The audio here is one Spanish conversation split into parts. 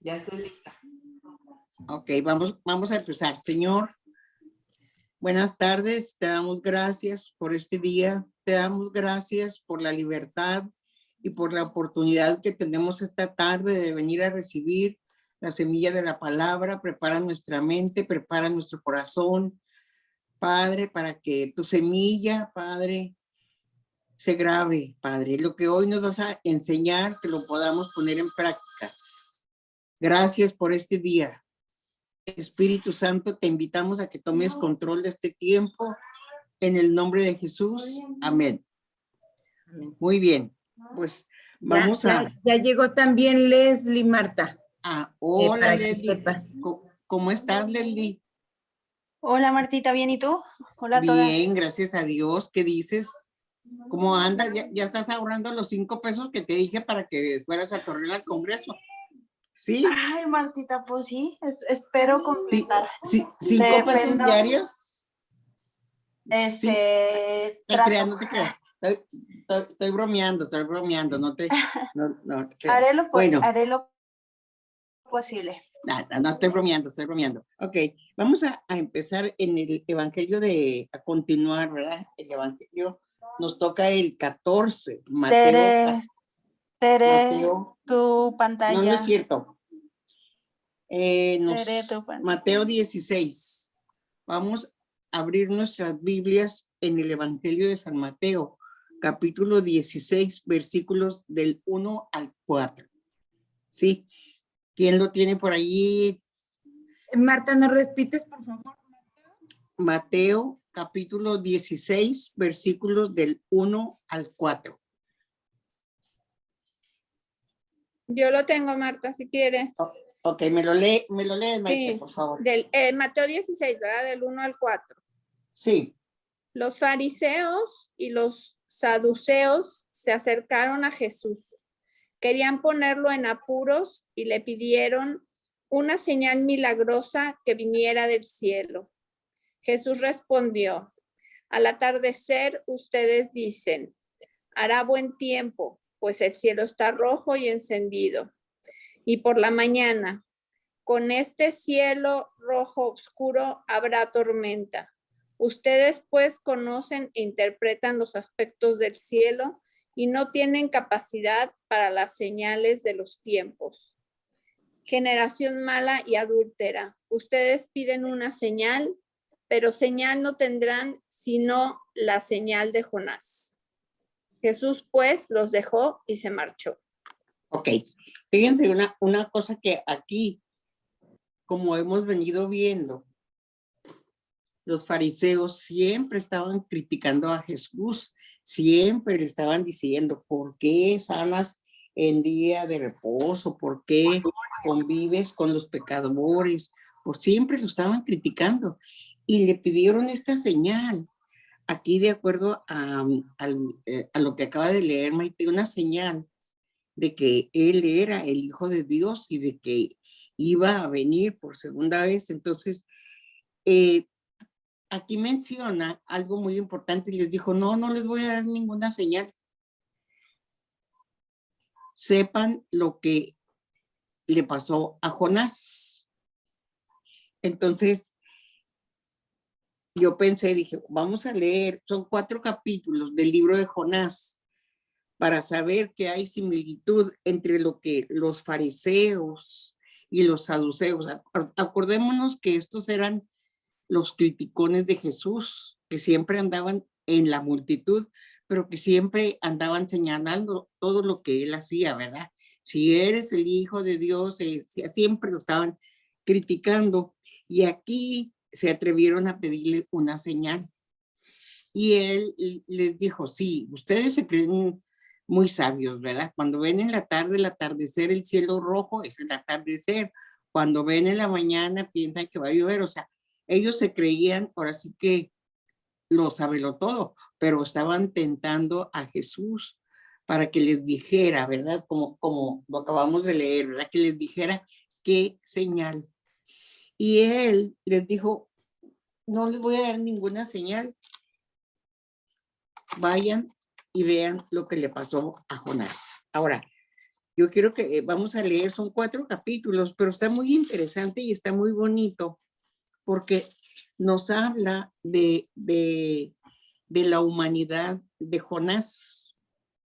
Ya estoy lista. Ok, vamos a empezar. Señor, buenas tardes. Te damos gracias por este día. Te damos gracias por la libertad y por la oportunidad que tenemos esta tarde de venir a recibir la semilla de la palabra. Prepara nuestra mente, prepara nuestro corazón, Padre, para que tu semilla, Padre, se grave, Padre. Lo que hoy nos vas a enseñar, que lo podamos poner en práctica. Gracias por este día. Espíritu Santo, te invitamos a que tomes control de este tiempo en el nombre de Jesús. Amén. Muy bien, pues vamos ya llegó también Leslie, Marta. Hola, para Leslie. ¿Cómo estás, Leslie? Hola, Martita, ¿bien y tú? Hola a todas. Bien, gracias a Dios. ¿Qué dices? ¿Cómo andas? ¿Ya estás ahorrando los 5 pesos que te dije para que fueras a correr al Congreso? ¿Sí? Ay, Martita, pues sí, espero completar. Sí, 5 pesos diarios. Sí. No te creas. Estoy bromeando, no te creas. Haré lo posible. No, estoy bromeando. Ok, vamos a empezar en el Evangelio a continuar, ¿verdad? El Evangelio nos toca el 14, Mateo. Mateo, tu pantalla. No es cierto. Mateo 16. Vamos a abrir nuestras Biblias en el Evangelio de San Mateo, capítulo 16, versículos del 1 al 4. ¿Sí? ¿Quién lo tiene por ahí? Marta, ¿nos repites, por favor? Mateo, capítulo 16, versículos del 1 al 4. Yo lo tengo, Marta, si quieres. Ok, me lo lees, Maite, sí, por favor. Mateo 16, ¿verdad? Del 1 al 4. Sí. Los fariseos y los saduceos se acercaron a Jesús. Querían ponerlo en apuros y le pidieron una señal milagrosa que viniera del cielo. Jesús respondió: al atardecer ustedes dicen, hará buen tiempo, pues el cielo está rojo y encendido. Y por la mañana, con este cielo rojo oscuro habrá tormenta. Ustedes pues conocen e interpretan los aspectos del cielo y no tienen capacidad para las señales de los tiempos. Generación mala y adúltera, ustedes piden una señal, pero señal no tendrán sino la señal de Jonás. Jesús pues los dejó y se marchó. Ok, fíjense una cosa que aquí, como hemos venido viendo, los fariseos siempre estaban criticando a Jesús, siempre le estaban diciendo, ¿por qué sanas en día de reposo? ¿Por qué convives con los pecadores? Pues siempre lo estaban criticando y le pidieron esta señal. Aquí, de acuerdo a lo que acaba de leer Maite, una señal de que él era el Hijo de Dios y de que iba a venir por segunda vez. Entonces, aquí menciona algo muy importante y les dijo, no les voy a dar ninguna señal. Sepan lo que le pasó a Jonás. Entonces, yo dije, vamos a leer, son 4 capítulos del libro de Jonás para saber que hay similitud entre lo que los fariseos y los saduceos. Acordémonos que estos eran los criticones de Jesús, que siempre andaban en la multitud, pero que siempre andaban señalando todo lo que él hacía, ¿verdad? Si eres el Hijo de Dios, siempre lo estaban criticando. Y aquí se atrevieron a pedirle una señal. Y él les dijo, sí, ustedes se creen muy sabios, ¿verdad? Cuando ven en la tarde el atardecer, el cielo rojo, es el atardecer. Cuando ven en la mañana, piensan que va a llover. O sea, ellos se creían, ahora sí que lo sabelo todo, pero estaban tentando a Jesús para que les dijera, ¿verdad? Como lo acabamos de leer, ¿verdad? Que les dijera qué señal. Y él les dijo, no les voy a dar ninguna señal. Vayan y vean lo que le pasó a Jonás. Ahora, Yo quiero que vamos a leer, son 4 capítulos, pero está muy interesante y está muy bonito porque nos habla de la humanidad de Jonás,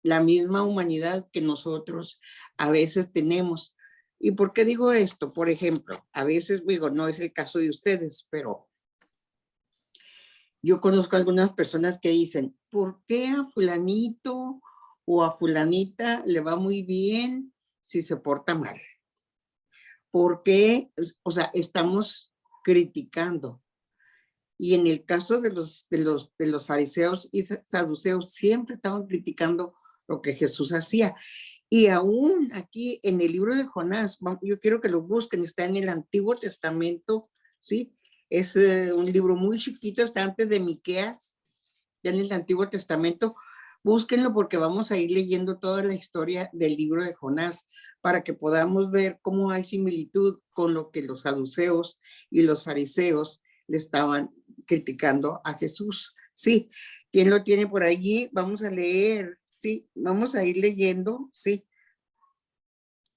la misma humanidad que nosotros a veces tenemos. ¿Y por qué digo esto? Por ejemplo, a veces digo, no es el caso de ustedes, pero yo conozco algunas personas que dicen, ¿por qué a fulanito o a fulanita le va muy bien si se porta mal? ¿Por qué? O sea, estamos criticando. Y en el caso de los fariseos y saduceos, siempre estaban criticando lo que Jesús hacía. Y aún aquí en el libro de Jonás, yo quiero que lo busquen, está en el Antiguo Testamento, ¿sí? Es un libro muy chiquito, está antes de Miqueas, ya en el Antiguo Testamento. Búsquenlo porque vamos a ir leyendo toda la historia del libro de Jonás para que podamos ver cómo hay similitud con lo que los saduceos y los fariseos le estaban criticando a Jesús. Sí, ¿quién lo tiene por allí? Vamos a leer, sí, vamos a ir leyendo, sí,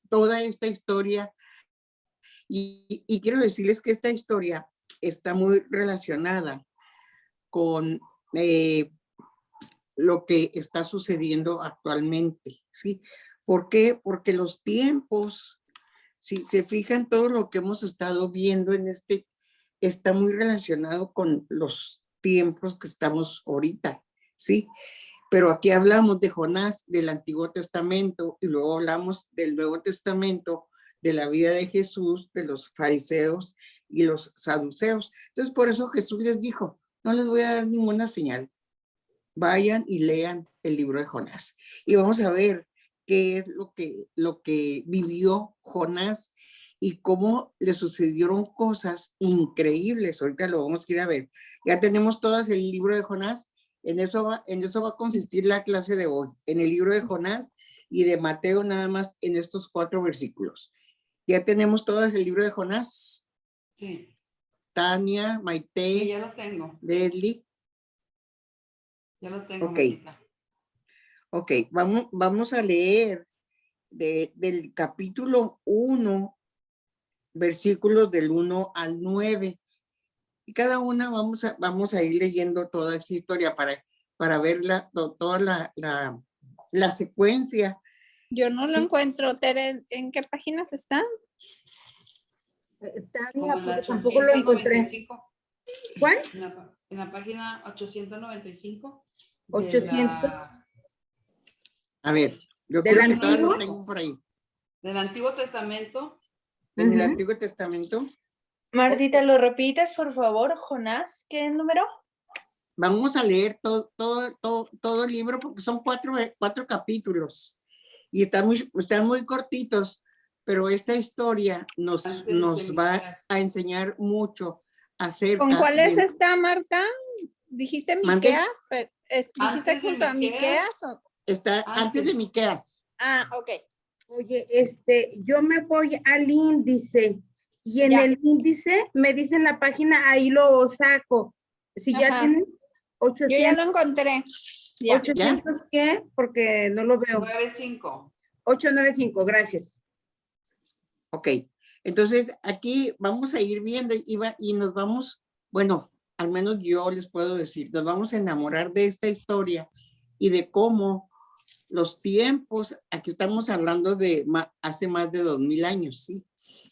toda esta historia. Y quiero decirles que esta historia está muy relacionada con lo que está sucediendo actualmente, ¿sí? ¿Por qué? Porque los tiempos, si se fijan, todo lo que hemos estado viendo en está muy relacionado con los tiempos que estamos ahorita, ¿sí? Pero aquí hablamos de Jonás, del Antiguo Testamento, y luego hablamos del Nuevo Testamento, de la vida de Jesús, de los fariseos y los saduceos. Entonces, por eso Jesús les dijo, no les voy a dar ninguna señal. Vayan y lean el libro de Jonás. Y vamos a ver qué es lo que vivió Jonás y cómo le sucedieron cosas increíbles. Ahorita lo vamos a ir a ver. Ya tenemos todas el libro de Jonás. En eso va a consistir la clase de hoy. En el libro de Jonás y de Mateo nada más en estos 4 versículos. Ya tenemos todas el libro de Jonás. Sí. Tania, Maite, Sí, ya lo tengo. Leslie. Ya lo tengo, Ok. Martita. Ok, vamos a leer del capítulo 1, versículos del 1 al 9. Y cada una vamos a ir leyendo toda esa historia para ver toda la secuencia. Yo no lo Sí. encuentro. Tere, ¿en qué páginas están? Tania, Como en la porque tampoco lo encontré. 895. ¿Cuál? En la página 895. 800. A ver, yo ¿Del creo que todas Antiguo? las tengo por ahí. Del Antiguo Testamento. En el Ujú. Antiguo Testamento. Martita, ¿lo repites, por favor? Jonás, ¿qué número? Vamos a leer todo el libro porque son 4 capítulos y están muy cortitos, pero esta historia nos va a enseñar mucho acerca ¿Con cuáles de... está, Marta? ¿Dijiste ¿Mande? Miqueas? ¿Dijiste Antes de junto a Miqueas? o- Está antes de Miqueas. Ah, ok. Oye, yo me voy al índice y en Ya. el índice me dicen la página, ahí lo saco. Si ya Ajá. tienen Yo ya 800, lo encontré. Ya. 800 ¿qué? Porque no lo veo. 95. 895, gracias. Ok, entonces aquí vamos a ir viendo y nos vamos, bueno, al menos yo les puedo decir, nos vamos a enamorar de esta historia y de cómo los tiempos, aquí estamos hablando de hace más de 2000 años, ¿sí?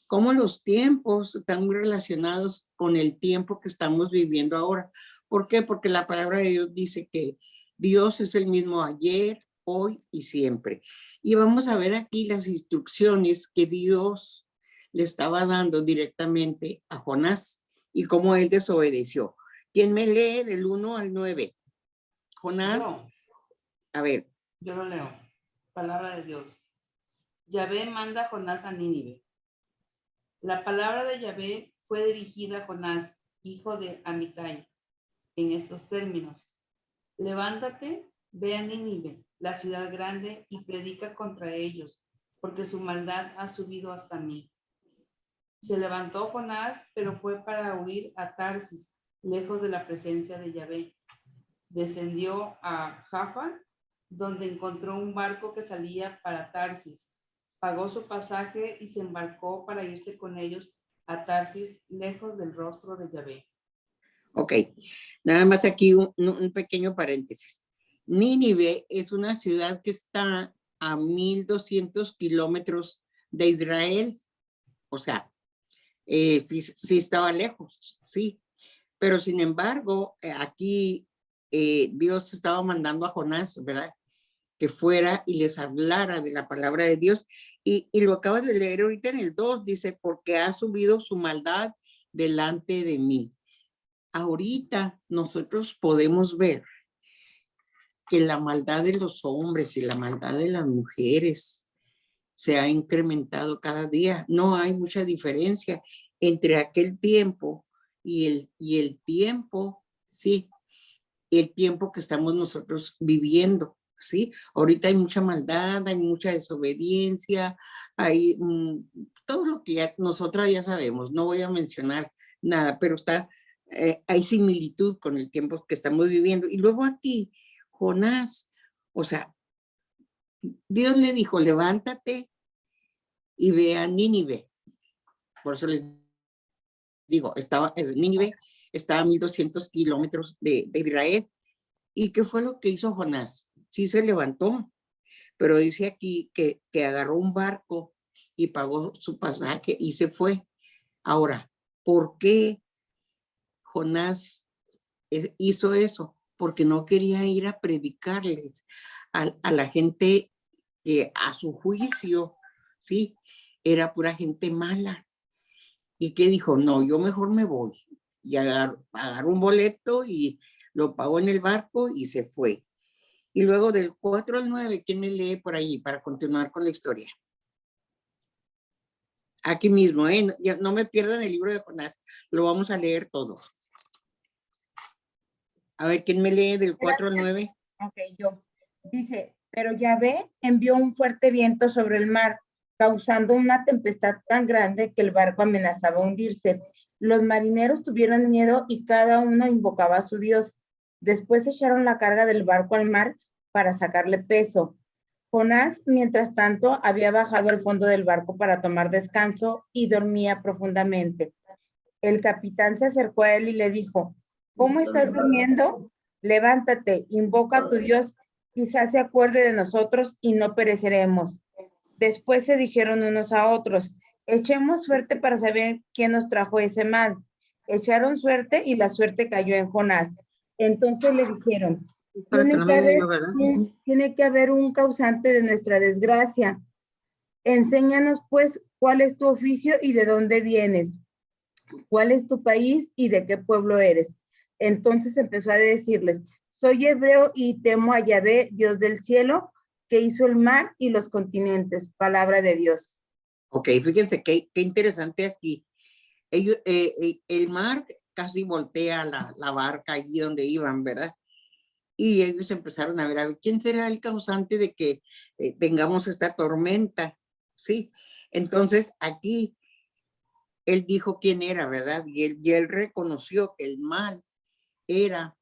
Cómo los tiempos están muy relacionados con el tiempo que estamos viviendo ahora. ¿Por qué? Porque la palabra de Dios dice que Dios es el mismo ayer, hoy y siempre. Y vamos a ver aquí las instrucciones que Dios le estaba dando directamente a Jonás y cómo él desobedeció. ¿Quién me lee del 1 al 9? Jonás, a ver. Yo lo leo. Palabra de Dios. Yahvé manda a Jonás a Nínive. La palabra de Yahvé fue dirigida a Jonás, hijo de Amitai, en estos términos. Levántate, ve a Nínive, la ciudad grande, y predica contra ellos, porque su maldad ha subido hasta mí. Se levantó Jonás, pero fue para huir a Tarsis, lejos de la presencia de Yahvé. Descendió a Jaffa, donde encontró un barco que salía para Tarsis, pagó su pasaje y se embarcó para irse con ellos a Tarsis, lejos del rostro de Yahvé. Ok, nada más aquí un pequeño paréntesis. Nínive es una ciudad que está a 1,200 kilómetros de Israel. O sea, sí estaba lejos, sí. Pero sin embargo, aquí Dios estaba mandando a Jonás, ¿verdad? Que fuera y les hablara de la palabra de Dios. Y lo acaba de leer ahorita en el 2, dice, porque ha subido su maldad delante de mí. Ahorita nosotros podemos ver que la maldad de los hombres y la maldad de las mujeres se ha incrementado cada día. No hay mucha diferencia entre aquel tiempo y el tiempo, sí, el tiempo que estamos nosotros viviendo, ¿sí? Ahorita hay mucha maldad, hay mucha desobediencia, hay todo lo que nosotras ya sabemos, no voy a mencionar nada, pero hay similitud con el tiempo que estamos viviendo. Y luego aquí, Jonás, o sea, Dios le dijo, levántate y ve a Nínive. Por eso les digo, Nínive estaba a 1,200 kilómetros de Israel. ¿Y qué fue lo que hizo Jonás? Sí se levantó, pero dice aquí que agarró un barco y pagó su pasaje y se fue. Ahora, ¿por qué Jonás hizo eso? Porque no quería ir a predicarles a la gente que a su juicio, ¿sí? Era pura gente mala. ¿Y qué dijo? No, yo mejor me voy. Y agarró un boleto y lo pagó en el barco y se fue. Y luego del 4 al 9, ¿quién me lee por ahí para continuar con la historia? Aquí mismo, no me pierdan el libro de Jonás, lo vamos a leer todo. A ver, ¿quién me lee del 4 al 9? Ok, yo. Dice, pero Yahvé envió un fuerte viento sobre el mar, causando una tempestad tan grande que el barco amenazaba hundirse. Los marineros tuvieron miedo y cada uno invocaba a su Dios. Después echaron la carga del barco al mar para sacarle peso. Jonás, mientras tanto, había bajado al fondo del barco para tomar descanso y dormía profundamente. El capitán se acercó a él y le dijo, ¿cómo estás durmiendo? Levántate, invoca a tu Dios, quizás se acuerde de nosotros y no pereceremos. Después se dijeron unos a otros, echemos suerte para saber quién nos trajo ese mal. Echaron suerte y la suerte cayó en Jonás. Entonces le dijeron, tiene que haber un causante de nuestra desgracia. Enséñanos pues cuál es tu oficio y de dónde vienes. ¿Cuál es tu país y de qué pueblo eres? Entonces empezó a decirles, soy hebreo y temo a Yahvé, Dios del cielo, que hizo el mar y los continentes. Palabra de Dios. Ok, fíjense qué interesante aquí. El mar casi voltea la barca allí donde iban, ¿verdad? Y ellos empezaron a ver, ¿quién será el causante de que tengamos esta tormenta? ¿Sí? Entonces aquí él dijo quién era, ¿verdad? Y él reconoció que el mal era,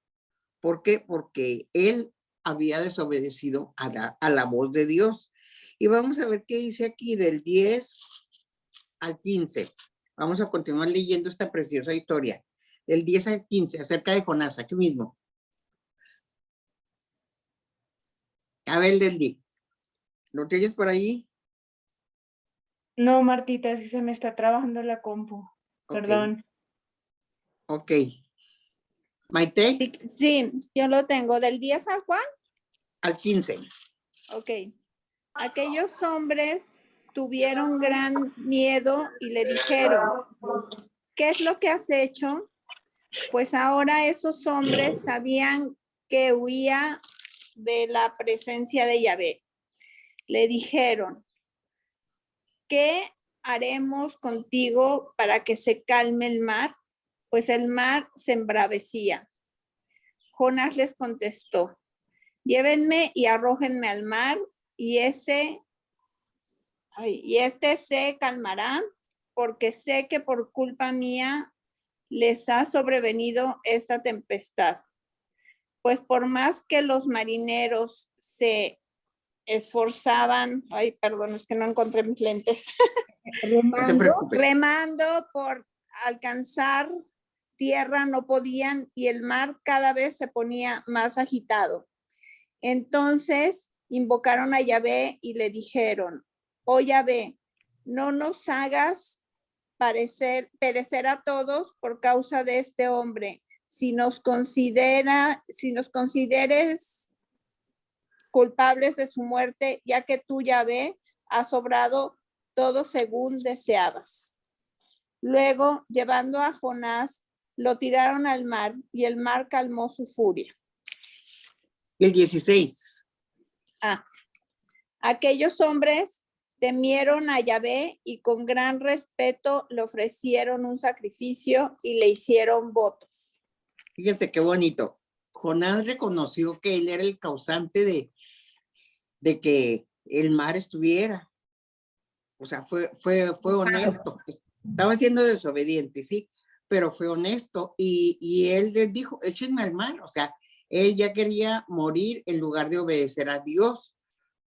¿por qué? Porque él había desobedecido a la voz de Dios. Y vamos a ver qué dice aquí del 10 al 15. Vamos a continuar leyendo esta preciosa historia. Del 10 al 15, acerca de Jonás, aquí mismo. A ver, Leli, ¿lo tienes por ahí? No, Martita, sí se me está trabajando la compu. Okay. Perdón. Ok. Maite. Sí, yo lo tengo. ¿Del 10 al cuál? Al 15. Ok. Aquellos hombres tuvieron gran miedo y le dijeron, ¿qué es lo que has hecho? Pues ahora esos hombres sabían que huía de la presencia de Yahvé. Le dijeron, ¿qué haremos contigo para que se calme el mar? Pues el mar se embravecía. Jonás les contestó, llévenme y arrójenme al mar y este se calmará, porque sé que por culpa mía les ha sobrevenido esta tempestad. Pues por más que los marineros se esforzaban, ay, perdón, es que no encontré mis lentes, No te Remando, preocupes. remando por alcanzar tierra, no podían y el mar cada vez se ponía más agitado. Entonces invocaron a Yahvé y le dijeron, oh Yahvé, no nos hagas perecer a todos por causa de este hombre, si nos consideres culpables de su muerte, ya que tú, Yahvé, has obrado todo según deseabas. Luego, llevando a Jonás, lo tiraron al mar y el mar calmó su furia. El 16. Aquellos hombres temieron a Yahvé y con gran respeto le ofrecieron un sacrificio y le hicieron votos. Fíjense qué bonito. Jonás reconoció que él era el causante de que el mar estuviera. O sea, fue honesto. Estaba siendo desobediente, sí, pero fue honesto y él les dijo, échenme al mar. O sea, él ya quería morir en lugar de obedecer a Dios,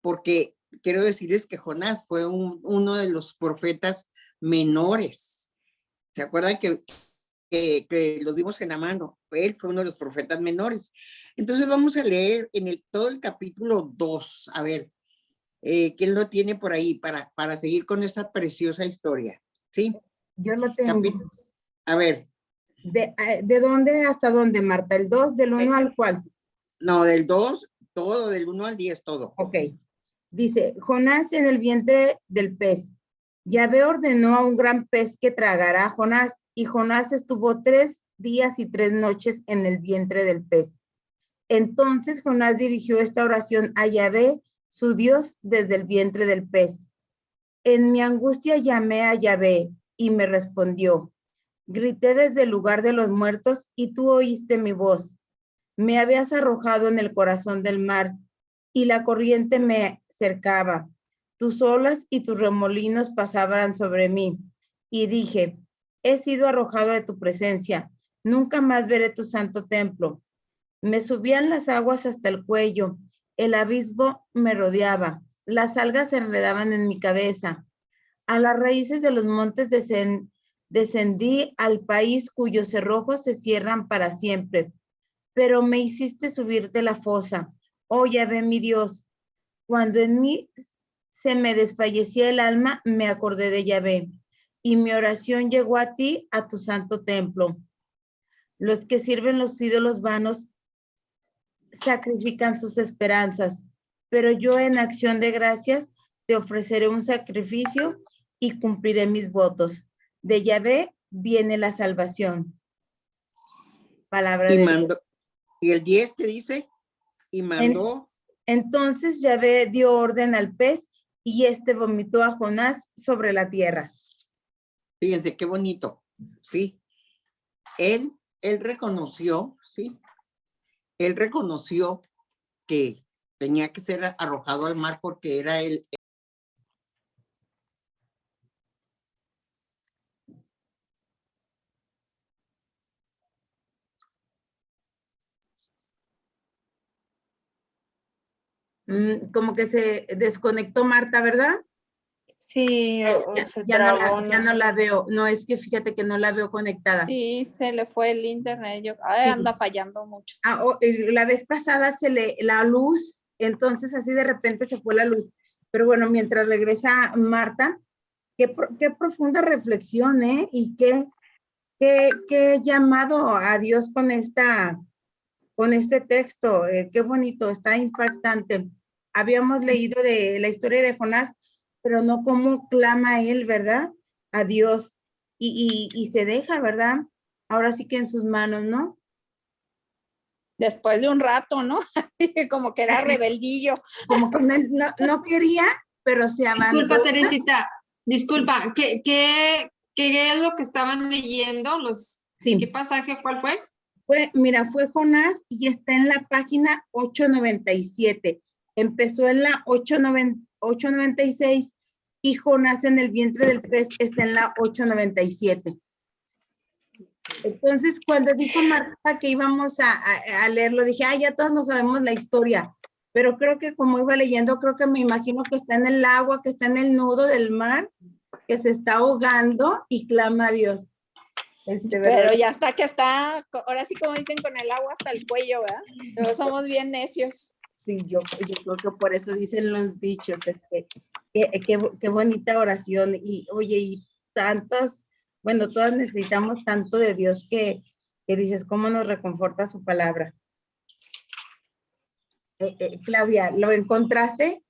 porque quiero decirles que Jonás fue uno de los profetas menores. ¿Se acuerdan que los vimos en Amán? Él fue uno de los profetas menores. Entonces vamos a leer todo el capítulo 2. A ver, ¿quién lo tiene por ahí para seguir con esa preciosa historia? ¿Sí? yo lo tengo. A ver. ¿De dónde hasta dónde, Marta? ¿El 2 del 1 al cuál? No, del 2, todo, del 1 al 10, todo. Ok. Dice, Jonás en el vientre del pez. Yahvé ordenó a un gran pez que tragara a Jonás, y Jonás estuvo 3 días y 3 noches en el vientre del pez. Entonces Jonás dirigió esta oración a Yahvé, su Dios, desde el vientre del pez. En mi angustia llamé a Yahvé, y me respondió. Grité desde el lugar de los muertos, y tú oíste mi voz. Me habías arrojado en el corazón del mar, y la corriente me cercaba. Tus olas y tus remolinos pasaban sobre mí. Y dije, he sido arrojado de tu presencia. Nunca más veré tu santo templo. Me subían las aguas hasta el cuello. El abismo me rodeaba. Las algas se enredaban en mi cabeza. A las raíces de los montes descendí al país cuyos cerrojos se cierran para siempre. Pero me hiciste subir de la fosa. Oh, Yahvé, mi Dios, cuando en mí se me desfallecía el alma, me acordé de Yahvé, y mi oración llegó a ti, a tu santo templo. Los que sirven los ídolos vanos sacrifican sus esperanzas, pero yo en acción de gracias te ofreceré un sacrificio y cumpliré mis votos. De Yahvé viene la salvación. Palabra de Dios. ¿Y el 10 qué dice? Y mandó. Entonces Yahvé dio orden al pez y este vomitó a Jonás sobre la tierra. Fíjense qué bonito, ¿sí? Él reconoció, ¿sí? Él reconoció que tenía que ser arrojado al mar porque era él. Como que se desconectó Marta, ¿verdad? Sí, se Ya no trabó, ya no la veo. No, es que fíjate que no la veo conectada. Sí, se le fue el internet. Sí. Anda fallando mucho. La vez pasada la luz, entonces así de repente se fue la luz. Pero bueno, mientras regresa Marta, qué profunda reflexión, ¿eh? Y qué llamado a Dios con este texto. Qué bonito, está impactante. Habíamos leído de la historia de Jonás, pero no cómo clama él, ¿verdad? A Dios. Y se deja, ¿verdad? Ahora sí que en sus manos, ¿no? Después de un rato, ¿no? Como que era rebeldillo. Como que no quería, pero se abandonó. Disculpa, Teresita. Disculpa, ¿qué es lo que estaban leyendo? Sí. ¿Qué pasaje? ¿Cuál fue? Fue Jonás y está en la página 897. Empezó en la 896 y Jonás en el vientre del pez está en la 897. Entonces, cuando dijo Marta que íbamos a leerlo, dije, ya todos no sabemos la historia. pero creo que como iba leyendo, creo que me imagino que está en el agua, que está en el nudo del mar, que se está ahogando y clama a Dios. Pero ¿Verdad? ya está que está, ahora sí como dicen, con el agua hasta el cuello, ¿verdad? Luego somos bien necios. Sí, yo creo que por eso dicen los dichos, qué bonita oración. Y oye, y tantas, bueno, todas necesitamos tanto de Dios que dices, ¿cómo nos reconforta su palabra? Claudia, ¿lo encontraste?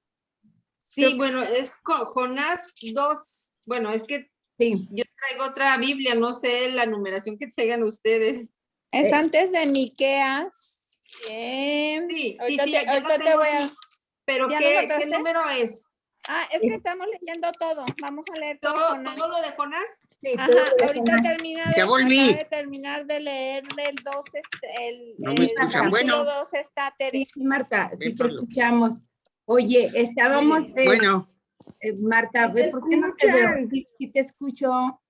Sí, bueno, es Jonás 2. Bueno, es que Sí. yo traigo otra Biblia, no sé la numeración que traigan ustedes. Es Eh, antes de Miqueas. Sí, Ahorita sí, te, yo lo ahorita te tengo voy a... aquí. Pero ¿Ya lo ¿qué encontraste? número es? Ah, es que Es- estamos leyendo todo. Vamos a leer todo. ¿Todo, Jonás. todo lo de Jonás? Sí, todo Ajá, lo de ahorita Jonás. Ya volví. acaba de terminar de leer el 2, No me el escuchan. capítulo Bueno, 2 está Tere. Sí, Marta, sí ven, te Pablo. escuchamos. Oye, estábamos, Bueno, Marta, Sí te ¿por qué no te veo? escuchan. Sí te escucho.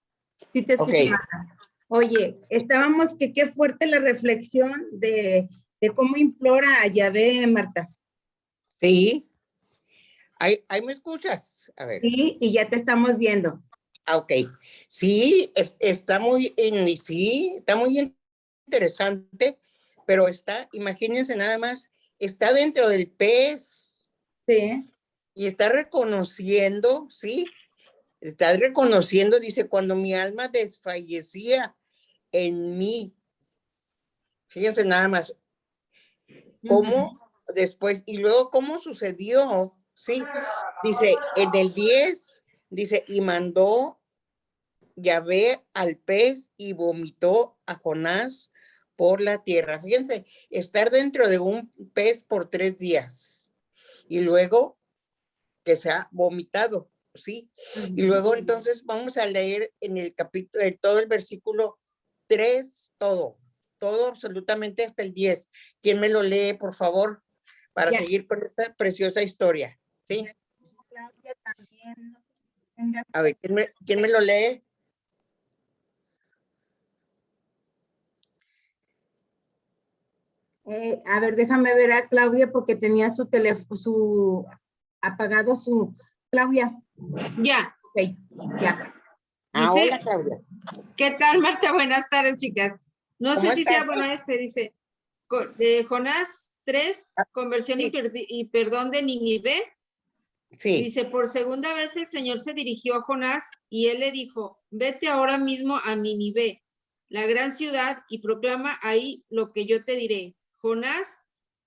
Sí te escucho, ok. Marta. Oye, estábamos que qué fuerte la reflexión de cómo implora a Yahvé, Marta. Sí. Ahí me escuchas. A ver. Sí, y ya te estamos viendo. Ok. Sí, está sí, está muy interesante, pero imagínense nada más, está dentro del pez Sí. y está reconociendo, ¿sí? Está reconociendo, dice, cuando mi alma desfallecía en mí. Fíjense nada más, cómo después, y luego cómo sucedió, ¿sí? Dice, en el 10, dice, y mandó Yahvé al pez y vomitó a Jonás por la tierra. Fíjense, estar dentro de un pez por 3 días y luego que se ha vomitado, ¿sí? Y luego entonces vamos a leer en el capítulo, todo el versículo 3, todo absolutamente hasta el 10. ¿Quién me lo lee, por favor, para Ya. seguir con esta preciosa historia? ¿Sí? Claudia también. Venga. A ver, ¿quién me lo lee? A ver, déjame ver a Claudia porque tenía su teléfono, apagado su. Claudia, Ya, ok, ya. dice, Hola, Claudia. ¿qué tal, Marta? Buenas tardes, chicas. No sé ¿Cómo si sea, estás? bueno, dice, de Jonás 3, conversión Sí. y perdón de Nínive. Sí, Dice, por segunda vez el Señor se dirigió a Jonás y él le dijo, vete ahora mismo a Nínive, la gran ciudad, y proclama ahí lo que yo te diré. Jonás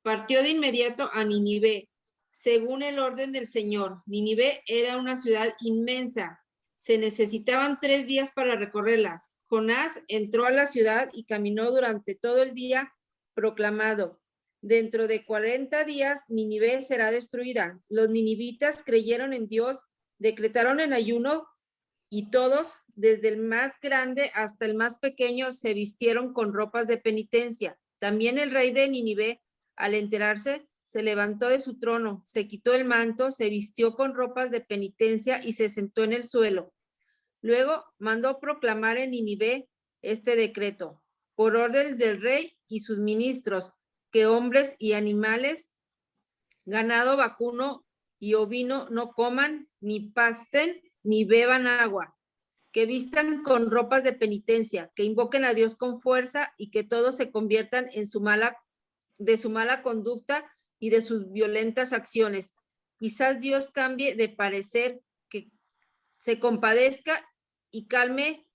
partió de inmediato a Nínive, según el orden del Señor. Nínive era una ciudad inmensa. Se necesitaban 3 días para recorrerlas. Jonás entró a la ciudad y caminó durante todo el día proclamado. Dentro de 40 días, Nínive será destruida. Los ninivitas creyeron en Dios, decretaron el ayuno y todos, desde el más grande hasta el más pequeño, se vistieron con ropas de penitencia. También el rey de Nínive, al enterarse, se levantó de su trono, se quitó el manto, se vistió con ropas de penitencia y se sentó en el suelo. Luego mandó proclamar en Nínive este decreto, por orden del rey y sus ministros, que hombres y animales, ganado vacuno y ovino no coman, ni pasten, ni beban agua, que vistan con ropas de penitencia, que invoquen a Dios con fuerza y que todos se conviertan de su mala conducta y de sus violentas acciones. Quizás Dios cambie de parecer, que se compadezca y calme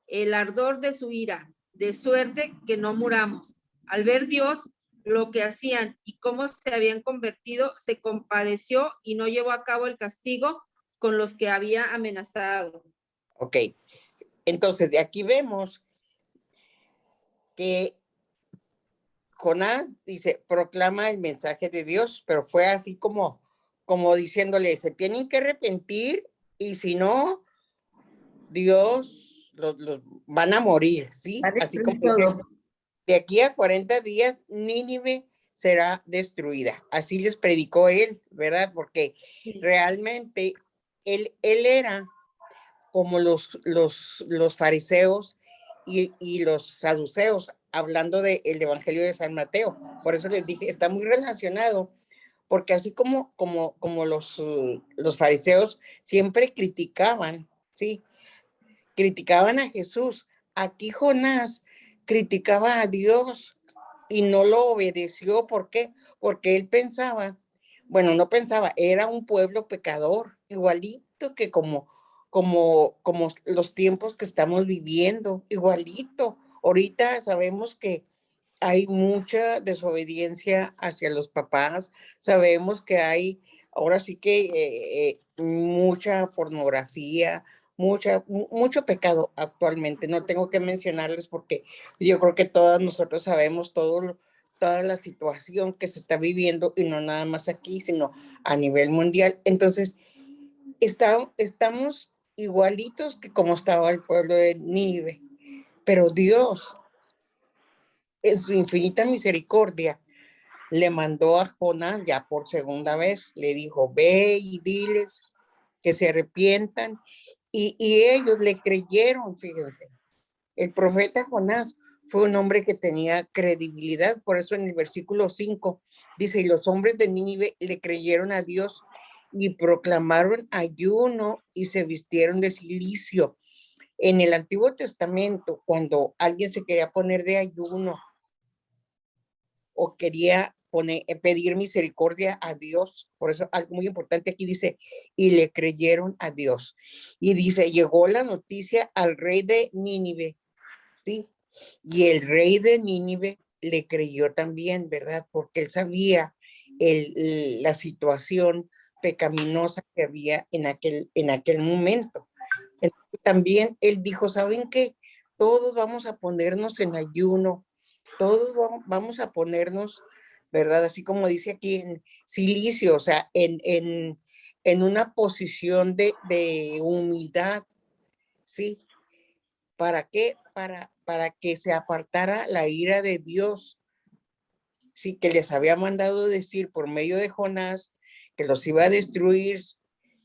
el ardor de su ira, de suerte que no muramos. Al ver Dios lo que hacían y cómo se habían convertido, se compadeció y no llevó a cabo el castigo con los que había amenazado. ok. Entonces, de aquí vemos que Jonás dice, proclama el mensaje de Dios, pero fue así como diciéndole, se tienen que arrepentir y si no, Dios los van a morir, ¿sí? Va a Así como destruir dice, todo. de aquí a 40 días, Nínive será destruida. Así les predicó él, ¿verdad? Porque realmente él era como los fariseos y los saduceos, hablando del Evangelio de San Mateo. Por eso les dije, está muy relacionado, porque así como los fariseos siempre criticaban, ¿sí? Criticaban a Jesús. Aquí Jonás criticaba a Dios y no lo obedeció. ¿Por qué? Porque él pensaba, bueno, no pensaba, era un pueblo pecador, igualito que como los tiempos que estamos viviendo, igualito. Ahorita sabemos que hay mucha desobediencia hacia los papás, sabemos que hay, ahora sí que mucha pornografía, mucho pecado actualmente. No tengo que mencionarles porque yo creo que todas nosotros sabemos toda la situación que se está viviendo, y no nada más aquí, sino a nivel mundial. Entonces, estamos igualitos que como estaba el pueblo de Nínive, pero Dios, en su infinita misericordia, le mandó a Jonás ya por segunda vez, le dijo, ve y diles que se arrepientan, y ellos le creyeron. Fíjense, el profeta Jonás fue un hombre que tenía credibilidad, por eso en el versículo 5 dice, y los hombres de Nínive le creyeron a Dios y proclamaron ayuno y se vistieron de cilicio. En el Antiguo Testamento, cuando alguien se quería poner de ayuno o quería pedir misericordia a Dios, por eso algo muy importante aquí dice, y le creyeron a Dios. Y dice, llegó la noticia al rey de Nínive, ¿sí? Y el rey de Nínive le creyó también, ¿verdad? Porque él sabía la situación pecaminosa que había en aquel momento. Entonces, también él dijo, ¿saben qué? Todos vamos a ponernos en ayuno, todos vamos a ponernos, ¿verdad? Así como dice aquí en silicio, o sea, en una posición de humildad, ¿sí? ¿Para qué? Para que se apartara la ira de Dios, sí, que les había mandado decir por medio de Jonás que los iba a destruir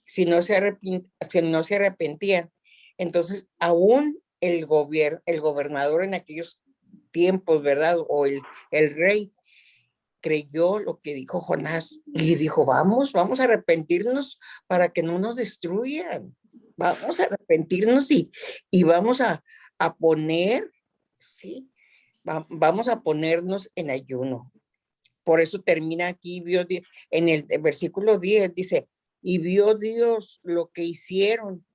si no se arrepentían. Entonces, aún el gobernador en aquellos tiempos, ¿verdad? O el rey creyó lo que dijo Jonás y dijo, vamos a arrepentirnos para que no nos destruyan. Vamos a arrepentirnos y vamos a poner, ¿sí? Vamos a ponernos en ayuno. Por eso termina aquí, en el versículo 10, dice, y vio Dios lo que hicieron,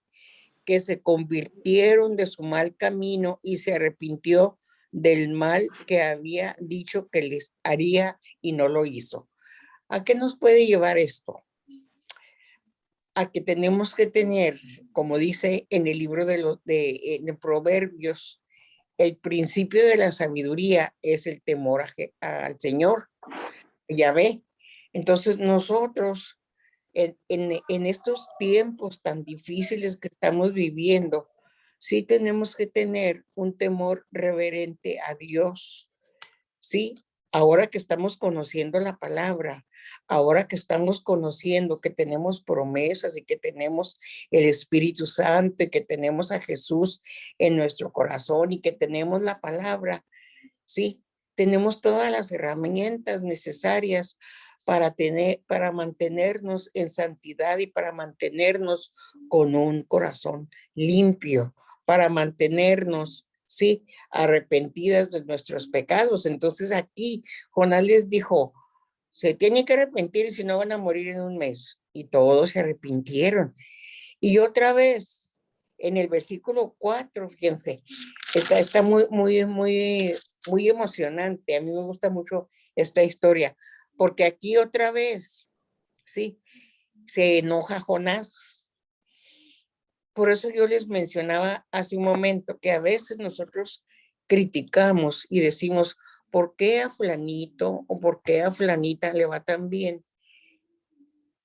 que se convirtieron de su mal camino y se arrepintió del mal que había dicho que les haría y no lo hizo. ¿A qué nos puede llevar esto? A que tenemos que tener, como dice en el libro de Proverbios, el principio de la sabiduría es el temor al Señor, Yahvé. Entonces nosotros, en estos tiempos tan difíciles que estamos viviendo, sí tenemos que tener un temor reverente a Dios, ¿sí? Ahora que estamos conociendo la palabra, ahora que estamos conociendo que tenemos promesas y que tenemos el Espíritu Santo y que tenemos a Jesús en nuestro corazón y que tenemos la palabra, ¿sí? Tenemos todas las herramientas necesarias para mantenernos en santidad y para mantenernos con un corazón limpio, para mantenernos, sí, arrepentidas de nuestros pecados. Entonces aquí Jonás les dijo, se tienen que arrepentir y si no van a morir en un mes. Y todos se arrepintieron. Y otra vez, en el versículo 4, fíjense, está muy emocionante. A mí me gusta mucho esta historia, porque aquí otra vez, sí, se enoja Jonás. Por eso yo les mencionaba hace un momento que a veces nosotros criticamos y decimos, ¿por qué a fulanito o por qué a fulanita le va tan bien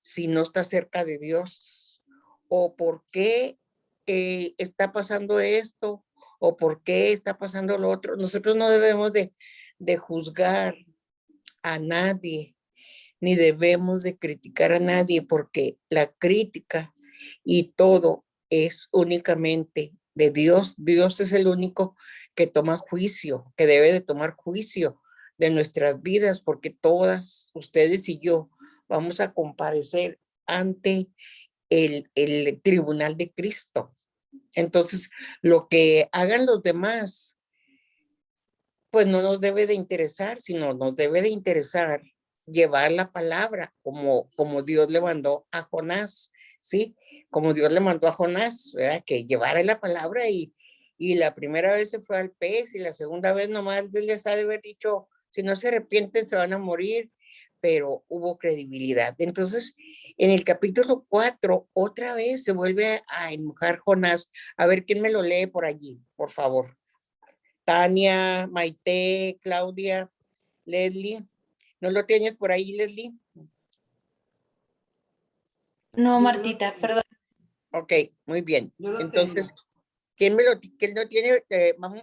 si no está cerca de Dios? ¿O por qué está pasando esto? ¿O por qué está pasando lo otro? Nosotros no debemos de juzgar a nadie, ni debemos de criticar a nadie, porque la crítica y todo es únicamente de Dios. Dios es el único que toma juicio, que debe de tomar juicio de nuestras vidas, porque todas, ustedes y yo, vamos a comparecer ante el tribunal de Cristo. Entonces, lo que hagan los demás, pues no nos debe de interesar, sino nos debe de interesar llevar la palabra como Dios le mandó a Jonás, ¿sí? Como Dios le mandó a Jonás, ¿verdad? Que llevara la palabra y la primera vez se fue al pez y la segunda vez nomás les ha de haber dicho, si no se arrepienten se van a morir, pero hubo credibilidad. Entonces, en el capítulo 4, otra vez se vuelve a enojar Jonás. A ver, ¿quién me lo lee por allí, por favor? Tania, Maite, Claudia, Leslie. ¿No lo tienes por ahí, Leslie? No, Yo lo Martita, tengo. perdón. Ok, muy bien. Yo lo Entonces, tengo. ¿quién lo tiene?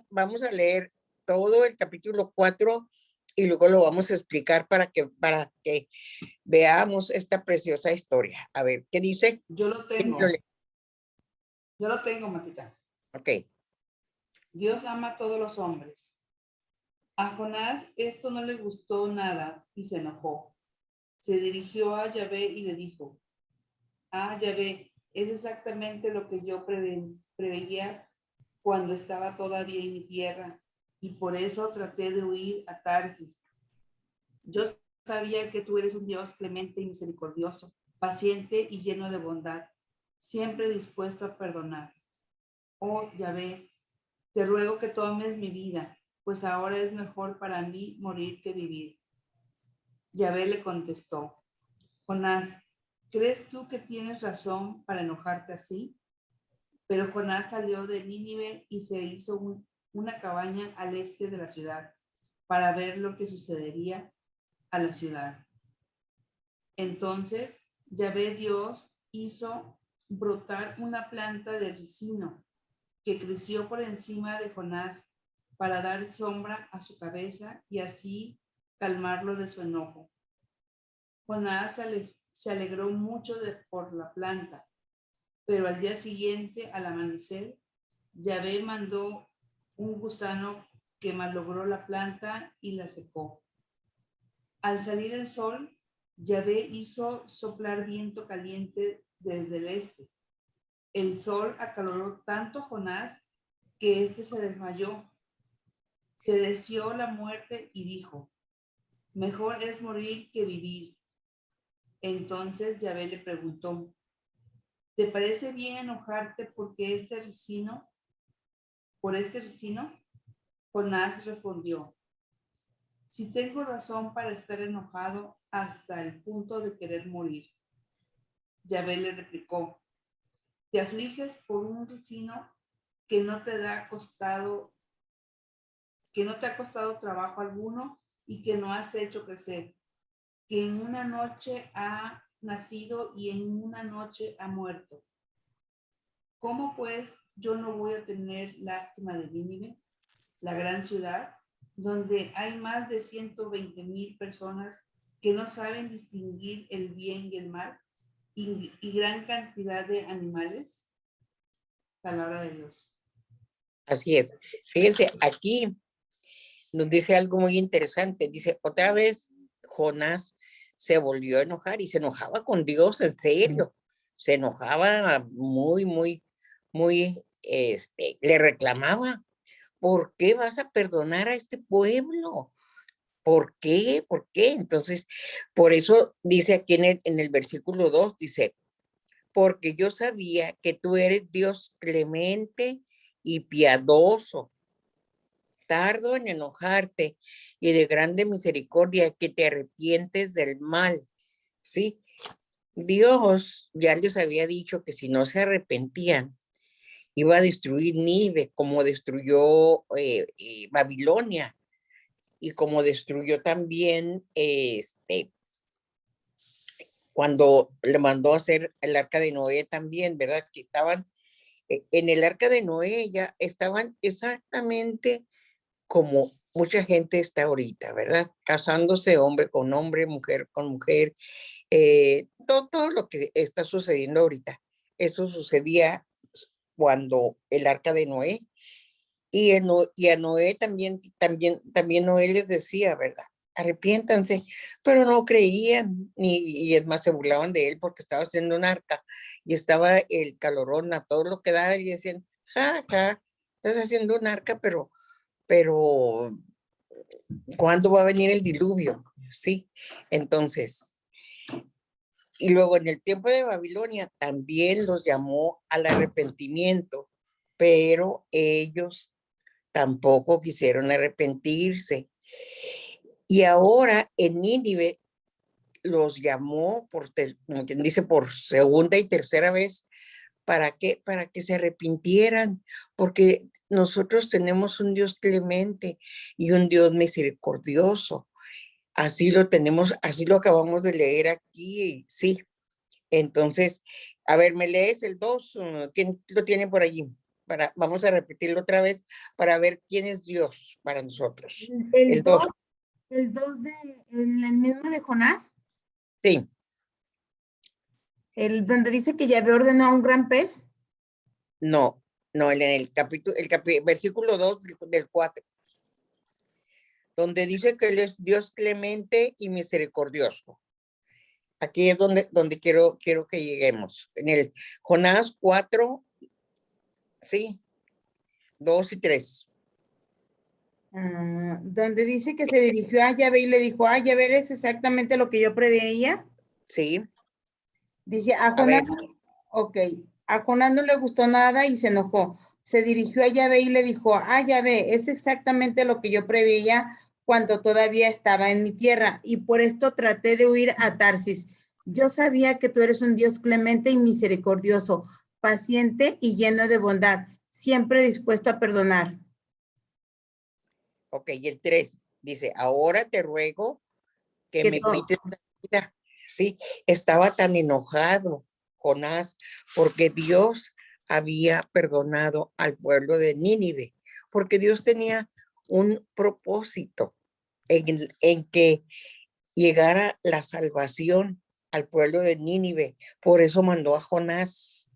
Vamos a leer todo el capítulo 4 y luego lo vamos a explicar para que veamos esta preciosa historia. A ver, ¿qué dice? Yo lo ¿Quién tengo. lo lee? Yo lo tengo, Matita. Ok. Dios ama a todos los hombres. A Jonás esto no le gustó nada y se enojó. Se dirigió a Yahvé y le dijo, Yahvé, es exactamente lo que yo preveía cuando estaba todavía en mi tierra y por eso traté de huir a Tarsis. Yo sabía que tú eres un Dios clemente y misericordioso, paciente y lleno de bondad, siempre dispuesto a perdonar. Oh Yahvé, te ruego que tomes mi vida, pues ahora es mejor para mí morir que vivir. Yahvé le contestó, Jonás, ¿crees tú que tienes razón para enojarte así? Pero Jonás salió de Nínive y se hizo una cabaña al este de la ciudad para ver lo que sucedería a la ciudad. Entonces, Yahvé Dios hizo brotar una planta de ricino que creció por encima de Jonás para dar sombra a su cabeza y así calmarlo de su enojo. Jonás se alegró mucho por la planta, pero al día siguiente, al amanecer, Yahvé mandó un gusano que malogró la planta y la secó. Al salir el sol, Yahvé hizo soplar viento caliente desde el este. El sol acaloró tanto a Jonás que éste se desmayó. Se deseó la muerte y dijo, mejor es morir que vivir. Entonces Yahvé le preguntó, ¿te parece bien enojarte por este ricino? Jonás respondió, si tengo razón para estar enojado hasta el punto de querer morir. Yahvé le replicó, te afliges por un ricino que no te ha costado trabajo alguno y que no has hecho crecer, que en una noche ha nacido y en una noche ha muerto. ¿Cómo pues yo no voy a tener lástima de Nínive, la gran ciudad, donde hay más de 120,000 personas que no saben distinguir el bien y el mal y gran cantidad de animales? Palabra de Dios. Así es. Fíjense, aquí nos dice algo muy interesante. Dice, otra vez Jonás se volvió a enojar y se enojaba con Dios, en serio. Se enojaba muy, muy, muy, le reclamaba, ¿por qué vas a perdonar a este pueblo? ¿Por qué? ¿Por qué? Entonces, por eso dice aquí en el versículo 2, dice, porque yo sabía que tú eres Dios clemente y piadoso, tardo en enojarte y de grande misericordia, que te arrepientes del mal, ¿sí? Dios ya les había dicho que si no se arrepentían, iba a destruir Nínive, como destruyó Babilonia y como destruyó también cuando le mandó a hacer el arca de Noé también, ¿verdad? Que estaban en el arca de Noé, ya estaban exactamente como mucha gente está ahorita, ¿verdad? Casándose hombre con hombre, mujer con mujer, todo lo que está sucediendo ahorita. Eso sucedía cuando el arca de Noé, y a Noé también Noé les decía, ¿verdad? arrepiéntanse, pero no creían, y es más, se burlaban de él porque estaba haciendo un arca y estaba el calorón a todo lo que daba y decían, ja, ja, estás haciendo un arca, pero, ¿cuándo va a venir el diluvio? Sí, entonces, y luego en el tiempo de Babilonia también los llamó al arrepentimiento, pero ellos tampoco quisieron arrepentirse. Y ahora en Nínive los llamó como quien dice, por segunda y tercera vez. ¿Para qué? Para que se arrepintieran, porque nosotros tenemos un Dios clemente y un Dios misericordioso. Así lo tenemos, así lo acabamos de leer aquí, sí. Entonces, a ver, ¿me lees el 2? ¿Quién lo tiene por allí? Vamos a repetirlo otra vez para ver quién es Dios para nosotros. El El 2, 2, el 2 en el mismo de Jonás, sí. el donde dice que Yahvé ordenó a un gran pez. No, en el capítulo, versículo 2 del 4, donde dice que él es Dios clemente y misericordioso. Aquí es donde quiero que lleguemos. En el Jonás 4, sí, 2 y 3. Donde dice que se dirigió a Yahvé y le dijo, Yahvé, es exactamente lo que yo preveía. Sí, Dice, a ver, ok, a Jonás no le gustó nada y se enojó. Se dirigió a Yahvé y le dijo, Yahvé, es exactamente lo que yo preveía cuando todavía estaba en mi tierra y por esto traté de huir a Tarsis. Yo sabía que tú eres un Dios clemente y misericordioso, paciente y lleno de bondad, siempre dispuesto a perdonar. ok, y el 3 dice, ahora te ruego que Que me todo, quites la vida. Sí, estaba tan enojado Jonás porque Dios había perdonado al pueblo de Nínive, porque Dios tenía un propósito en que llegara la salvación al pueblo de Nínive. Por eso mandó a Jonás.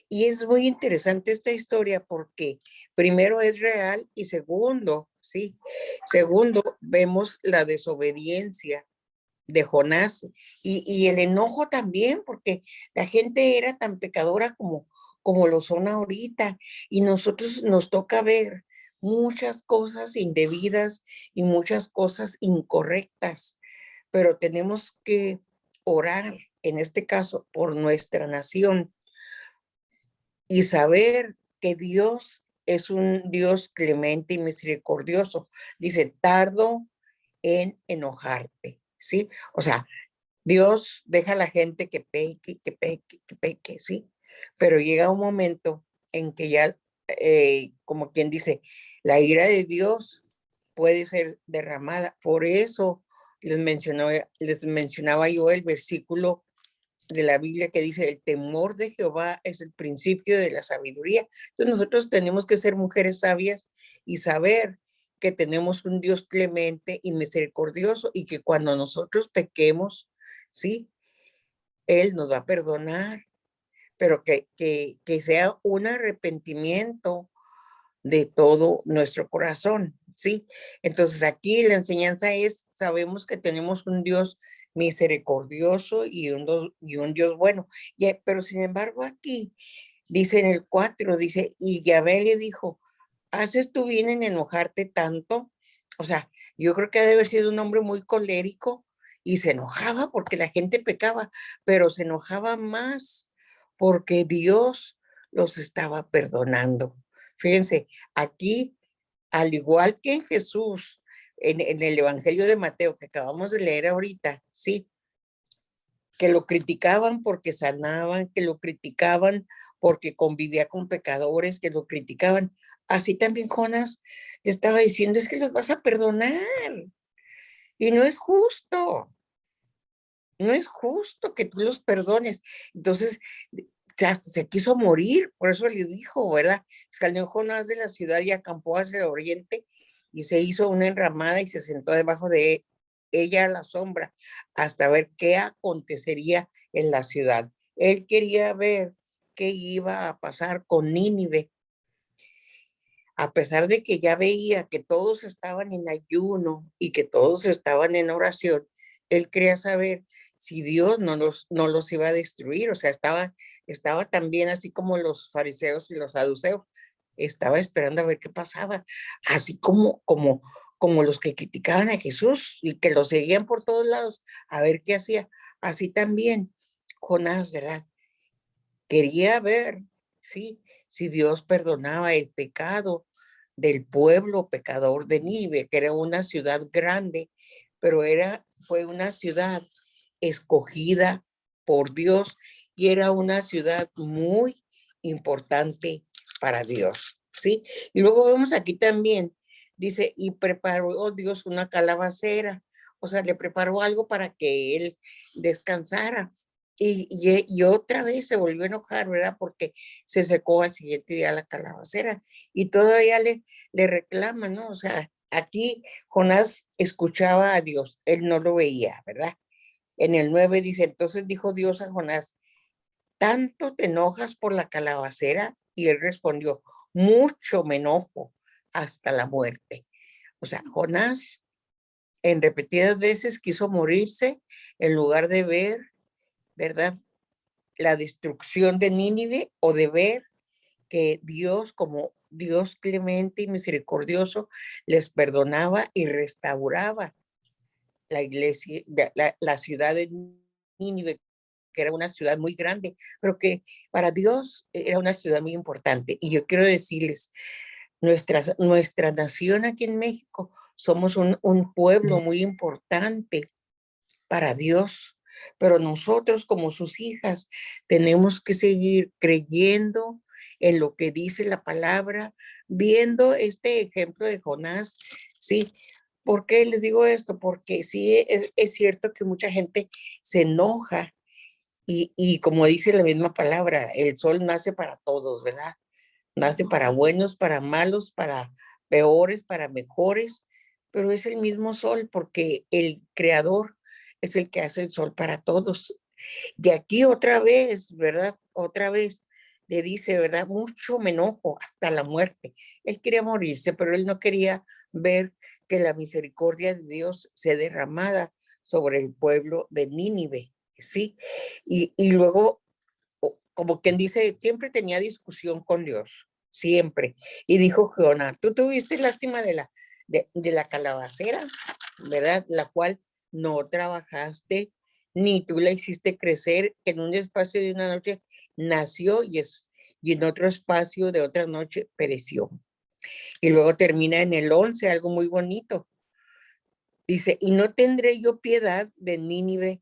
Y es muy interesante esta historia porque primero es real y segundo, vemos la desobediencia de Jonás y el enojo también, porque la gente era tan pecadora como lo son ahorita, y nosotros nos toca ver muchas cosas indebidas y muchas cosas incorrectas, pero tenemos que orar, en este caso, por nuestra nación y saber que Dios es un Dios clemente y misericordioso. Dice, tardo en enojarte, ¿sí? O sea, Dios deja a la gente que peque, ¿sí? Pero llega un momento en que ya, como quien dice, la ira de Dios puede ser derramada. Por eso les mencionaba yo el versículo de la Biblia que dice, el temor de Jehová es el principio de la sabiduría. Entonces nosotros tenemos que ser mujeres sabias y saber que tenemos un Dios clemente y misericordioso y que cuando nosotros pequemos, ¿sí? Él nos va a perdonar, pero que sea un arrepentimiento de todo nuestro corazón, ¿sí? Entonces aquí la enseñanza es, sabemos que tenemos un Dios misericordioso y un Dios bueno, pero sin embargo aquí dice en el 4, dice, y Yahvé le dijo, ¿haces tú bien en enojarte tanto? O sea, yo creo que ha de haber sido un hombre muy colérico y se enojaba porque la gente pecaba, pero se enojaba más porque Dios los estaba perdonando. Fíjense, aquí, al igual que en Jesús, en el Evangelio de Mateo que acabamos de leer ahorita, sí, que lo criticaban porque sanaban, que lo criticaban porque convivía con pecadores, que lo criticaban. Así también Jonás le estaba diciendo, es que los vas a perdonar. Y no es justo, no es justo que tú los perdones. Entonces, hasta se quiso morir, por eso le dijo, ¿verdad? Salió Jonás de la ciudad y acampó hacia el oriente y se hizo una enramada y se sentó debajo de ella a la sombra hasta ver qué acontecería en la ciudad. Él quería ver qué iba a pasar con Nínive. a pesar de que ya veía que todos estaban en ayuno y que todos estaban en oración, él quería saber si Dios no los iba a destruir. O sea, estaba también así como los fariseos y los saduceos. Estaba esperando a ver qué pasaba, así como los que criticaban a Jesús y que lo seguían por todos lados, a ver qué hacía. Así también Jonás, ¿verdad? Quería ver, sí, si Dios perdonaba el pecado del pueblo pecador de Nínive, que era una ciudad grande, pero fue una ciudad escogida por Dios y era una ciudad muy importante para Dios, ¿sí? Y luego vemos aquí también, dice, y preparó Dios una calabacera, o sea, le preparó algo para que él descansara. Y otra vez se volvió a enojar, ¿verdad? Porque se secó al siguiente día la calabacera y todavía le reclama, ¿no? O sea, aquí Jonás escuchaba a Dios, él no lo veía, ¿verdad? En el 9 dice, entonces dijo Dios a Jonás, ¿tanto te enojas por la calabacera? Y él respondió, mucho me enojo hasta la muerte. O sea, Jonás en repetidas veces quiso morirse en lugar de ver, ¿verdad?, la destrucción de Nínive o de ver que Dios, como Dios clemente y misericordioso, les perdonaba y restauraba la iglesia, la ciudad de Nínive, que era una ciudad muy grande, pero que para Dios era una ciudad muy importante. Y yo quiero decirles, nuestra nación aquí en México, somos un pueblo muy importante para Dios, pero nosotros como sus hijas tenemos que seguir creyendo en lo que dice la palabra, viendo este ejemplo de Jonás, ¿sí? ¿Por qué les digo esto? Porque sí es cierto que mucha gente se enoja y como dice la misma palabra, el sol nace para todos, ¿verdad? Nace para buenos, para malos, para peores, para mejores, pero es el mismo sol porque el creador es el que hace el sol para todos. De aquí otra vez, ¿verdad? Otra vez le dice, ¿verdad? Mucho me enojo hasta la muerte. Él quería morirse, pero él no quería ver que la misericordia de Dios se derramara sobre el pueblo de Nínive, ¿sí? Y luego, como quien dice, siempre tenía discusión con Dios, siempre. Y dijo Jonás, tú tuviste lástima de la calabacera, ¿verdad? La cual no trabajaste, ni tú la hiciste crecer, que en un espacio de una noche nació y en otro espacio de otra noche pereció. Y luego termina en el 11, algo muy bonito. Dice, y no tendré yo piedad de Nínive,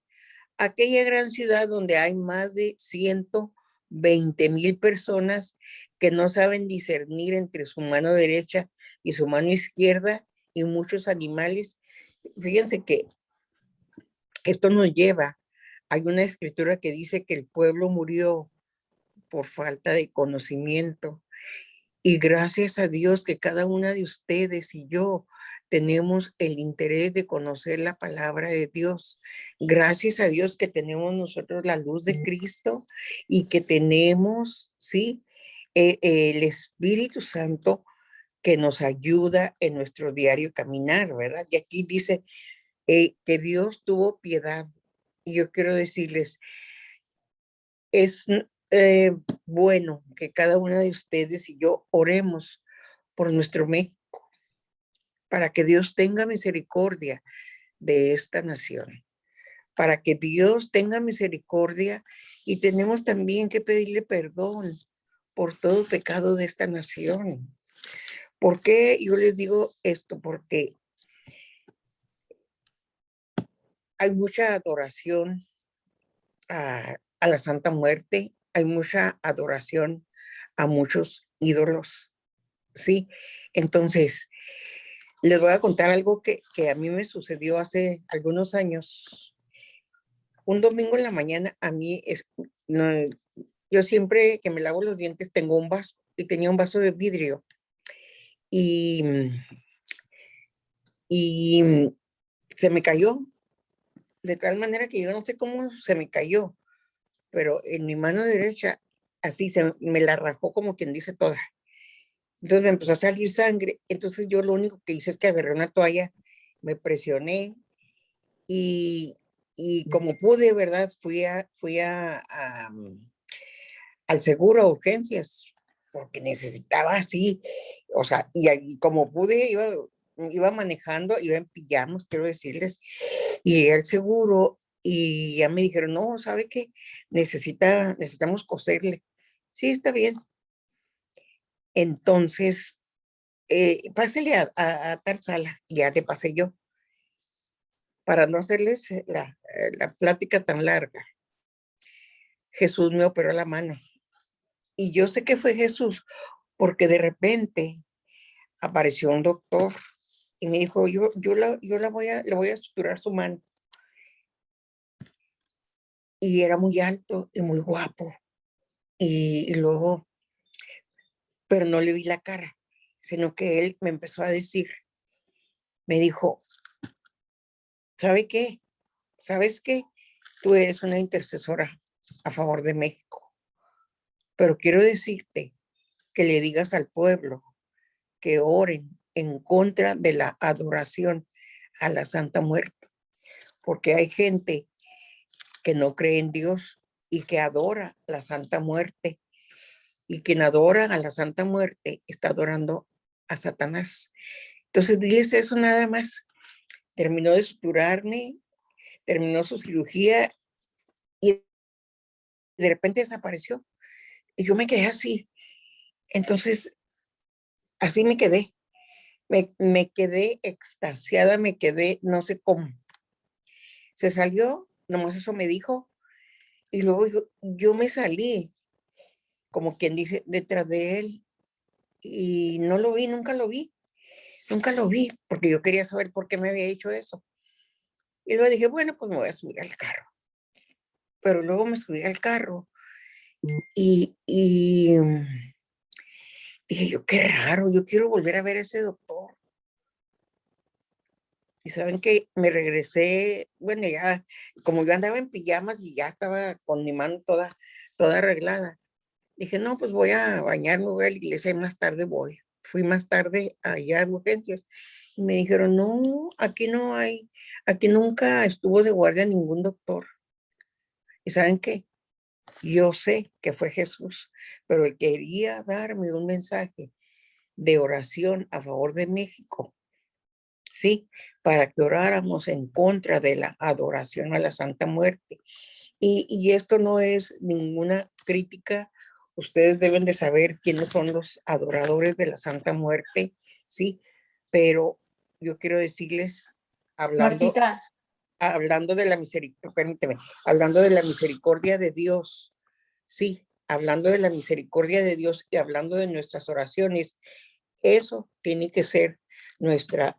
aquella gran ciudad donde hay más de 120,000 personas que no saben discernir entre su mano derecha y su mano izquierda y muchos animales. Fíjense que esto nos lleva, hay una escritura que dice que el pueblo murió por falta de conocimiento. Y gracias a Dios que cada una de ustedes y yo tenemos el interés de conocer la palabra de Dios. Gracias a Dios que tenemos nosotros la luz de Cristo y que tenemos, sí, el Espíritu Santo que nos ayuda en nuestro diario caminar, ¿verdad? Y aquí dice que Dios tuvo piedad. Y yo quiero decirles, es bueno que cada una de ustedes y yo oremos por nuestro México, para que Dios tenga misericordia de esta nación, para que Dios tenga misericordia y tenemos también que pedirle perdón por todo pecado de esta nación. ¿Por qué yo les digo esto? Porque hay mucha adoración a la Santa Muerte, hay mucha adoración a muchos ídolos, ¿sí? Entonces, les voy a contar algo que a mí me sucedió hace algunos años. Un domingo en la mañana, a mí, no, yo siempre que me lavo los dientes tengo un vaso y tenía un vaso de vidrio y, y se me cayó de tal manera que yo no sé cómo se me cayó, pero en mi mano derecha así me la rajó como quien dice toda. Entonces me empezó a salir sangre. Entonces yo lo único que hice es que agarré una toalla, me presioné y como pude, ¿verdad? Al seguro de urgencias, porque necesitaba así, o sea, y como pude, iba manejando, iba en pijamas, quiero decirles, y llegué al seguro y ya me dijeron, no, ¿sabe qué? Necesitamos coserle. Sí, está bien. Entonces, pásele a tal sala, y ya te pasé yo, para no hacerles la plática tan larga. Jesús me operó la mano. Y yo sé que fue Jesús, porque de repente apareció un doctor y me dijo, le voy a suturar su mano. Y era muy alto y muy guapo. Y luego, pero no le vi la cara, sino que él me empezó a decir, me dijo, ¿sabe qué? ¿Sabes qué? Tú eres una intercesora a favor de México, pero quiero decirte que le digas al pueblo que oren en contra de la adoración a la Santa Muerte, porque hay gente que no cree en Dios y que adora la Santa Muerte, y quien adora a la Santa Muerte está adorando a Satanás. Entonces, diles eso nada más. Terminó de suturarme, terminó su cirugía y de repente desapareció. Y yo me quedé así. Entonces, así me quedé. Me quedé extasiada, me quedé, no sé cómo. Se salió, nomás eso me dijo, y luego yo me salí, como quien dice, detrás de él, y no lo vi, nunca lo vi, porque yo quería saber por qué me había hecho eso. Y luego dije, bueno, pues me voy a subir al carro. Pero luego me subí al carro y dije yo, qué raro, yo quiero volver a ver a ese doctor. Y saben que me regresé, bueno, ya, como yo andaba en pijamas y ya estaba con mi mano toda arreglada. Dije, no, pues voy a bañarme, voy a la iglesia y más tarde voy. Fui más tarde allá a urgencias y me dijeron, no, aquí no hay, aquí nunca estuvo de guardia ningún doctor. ¿Y saben qué? Yo sé que fue Jesús, pero él quería darme un mensaje de oración a favor de México, ¿sí? Para que oráramos en contra de la adoración a la Santa Muerte. Y esto no es ninguna crítica. Ustedes deben de saber quiénes son los adoradores de la Santa Muerte, ¿sí? Pero yo quiero decirles, Martita, hablando de la misericordia, permíteme, hablando de la misericordia de Dios, sí, hablando de la misericordia de Dios y hablando de nuestras oraciones, eso tiene que ser nuestra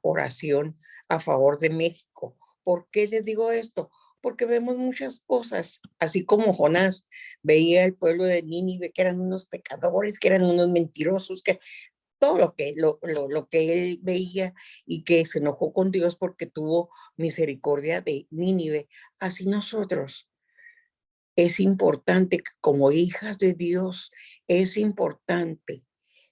oración a favor de México. ¿Por qué les digo esto? Porque vemos muchas cosas, así como Jonás veía el pueblo de Nínive, que eran unos pecadores, que eran unos mentirosos, que todo lo que él veía y que se enojó con Dios porque tuvo misericordia de Nínive. Así nosotros, es importante que como hijas de Dios, es importante,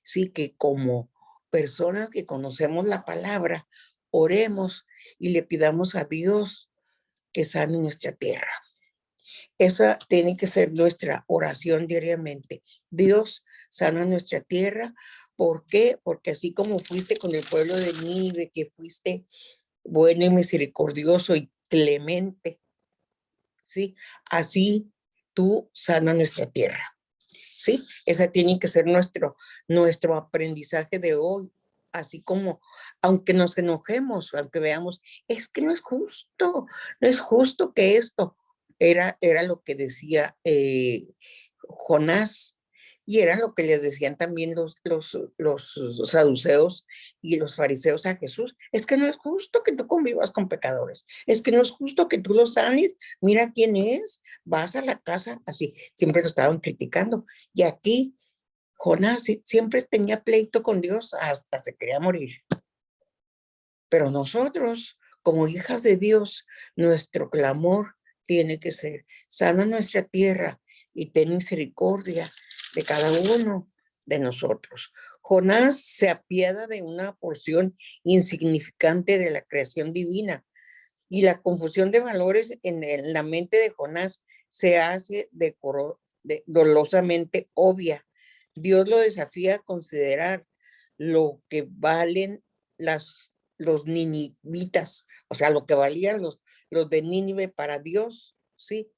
sí, que como personas que conocemos la palabra, oremos y le pidamos a Dios que sane nuestra tierra. Esa tiene que ser nuestra oración diariamente. Dios, sana nuestra tierra. ¿Por qué? Porque así como fuiste con el pueblo de Nínive, que fuiste bueno y misericordioso y clemente, ¿sí? Así tú sana nuestra tierra, ¿sí? Ese tiene que ser nuestro aprendizaje de hoy, así como, aunque nos enojemos, aunque veamos, es que no es justo que esto, era lo que decía Jonás, y era lo que le decían también los saduceos y los fariseos a Jesús. Es que no es justo que tú convivas con pecadores. Es que no es justo que tú los sanes. Mira quién es. Vas a la casa, así. Siempre lo estaban criticando. Y aquí Jonás siempre tenía pleito con Dios hasta se quería morir. Pero nosotros, como hijas de Dios, nuestro clamor tiene que ser, sana nuestra tierra y ten misericordia de cada uno de nosotros. Jonás se apiada de una porción insignificante de la creación divina y la confusión de valores en la mente de Jonás se hace dolosamente obvia. Dios lo desafía a considerar lo que valen los ninivitas, o sea, lo que valían los de Nínive para Dios, ¿sí?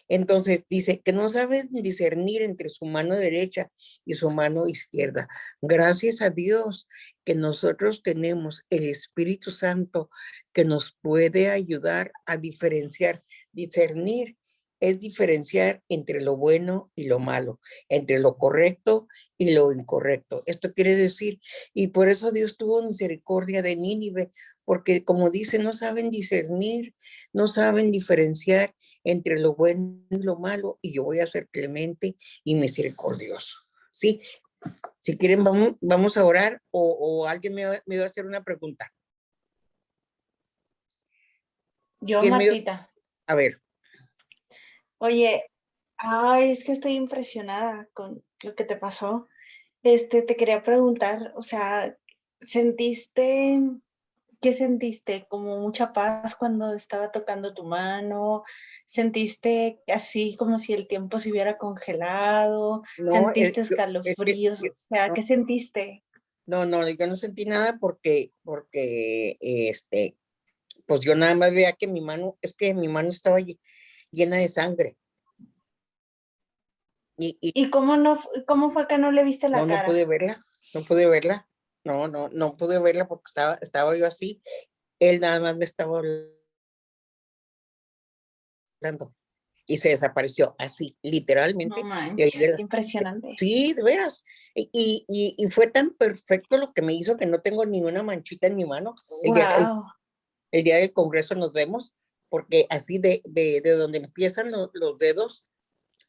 Entonces dice que no saben discernir entre su mano derecha y su mano izquierda. Gracias a Dios que nosotros tenemos el Espíritu Santo que nos puede ayudar a diferenciar. Discernir es diferenciar entre lo bueno y lo malo, entre lo correcto y lo incorrecto. Esto quiere decir, y por eso Dios tuvo misericordia de Nínive, porque como dice, no saben discernir, no saben diferenciar entre lo bueno y lo malo, y yo voy a ser clemente y misericordioso. ¿Sí? Si quieren, vamos a orar o alguien me va a hacer una pregunta. Yo, ¿Quién Martita. A ver. Oye, ay, es que estoy impresionada con lo que te pasó. Te quería preguntar, o sea, ¿qué sentiste? ¿Como mucha paz cuando estaba tocando tu mano? ¿Sentiste así como si el tiempo se hubiera congelado? No, ¿Sentiste escalofríos? O sea, ¿qué sentiste? no, yo no sentí nada porque, pues yo nada más veía que mi mano estaba llena de sangre. ¿Y cómo fue que no le viste la no cara? pude verla, no pude verla. No pude verla porque estaba yo así. Él nada más me estaba hablando y se desapareció así, literalmente. No Y ahí manches, qué impresionante. sí, de veras. Y fue tan perfecto lo que me hizo que no tengo ni una manchita en mi mano. Wow. El día del Congreso nos vemos, porque así de donde empiezan los dedos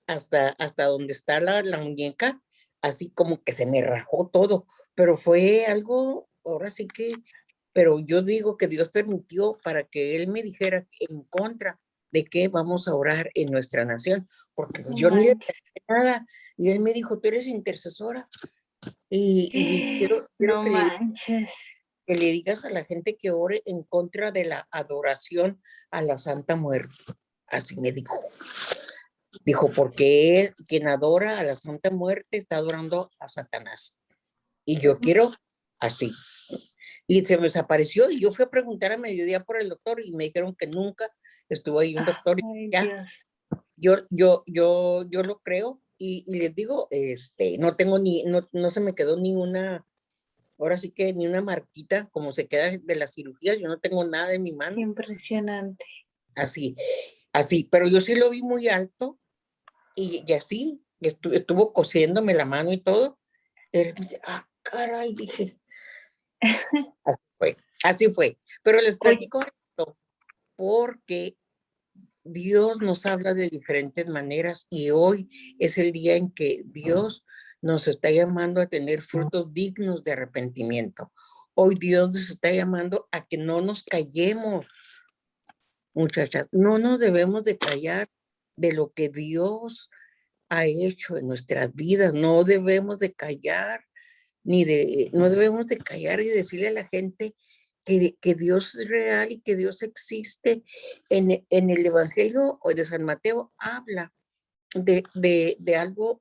hasta donde está la muñeca, así como que se me rajó todo, pero fue algo, ahora sí que, pero yo digo que Dios permitió para que Él me dijera en contra de qué vamos a orar en nuestra nación, porque No yo ni le manches. dije nada, y Él me dijo, tú eres intercesora, y quiero No manches. que le digas a la gente que ore en contra de la adoración a la Santa Muerte, así me dijo. Dijo, porque quien adora a la Santa Muerte está adorando a Satanás. Y yo quiero así. Y se me desapareció y yo fui a preguntar a mediodía por el doctor y me dijeron que nunca estuvo ahí un doctor. Ay, Ya, Dios. yo lo creo y les digo, no tengo no se me quedó ni una, ahora sí que ni una marquita como se queda de la cirugía, yo no tengo nada en mi Qué mano, impresionante. así, pero yo sí lo vi muy alto y así, estuvo cosiéndome la mano y todo. De repente, caray, dije, así fue. Pero les Oye, platico esto porque Dios nos habla de diferentes maneras y hoy es el día en que Dios nos está llamando a tener frutos dignos de arrepentimiento. Hoy Dios nos está llamando a que no nos callemos, muchachas, no nos debemos de callar de lo que Dios ha hecho en nuestras vidas, no debemos de callar no debemos de callar y decirle a la gente que Dios es real y que Dios existe. En el Evangelio de San Mateo habla de algo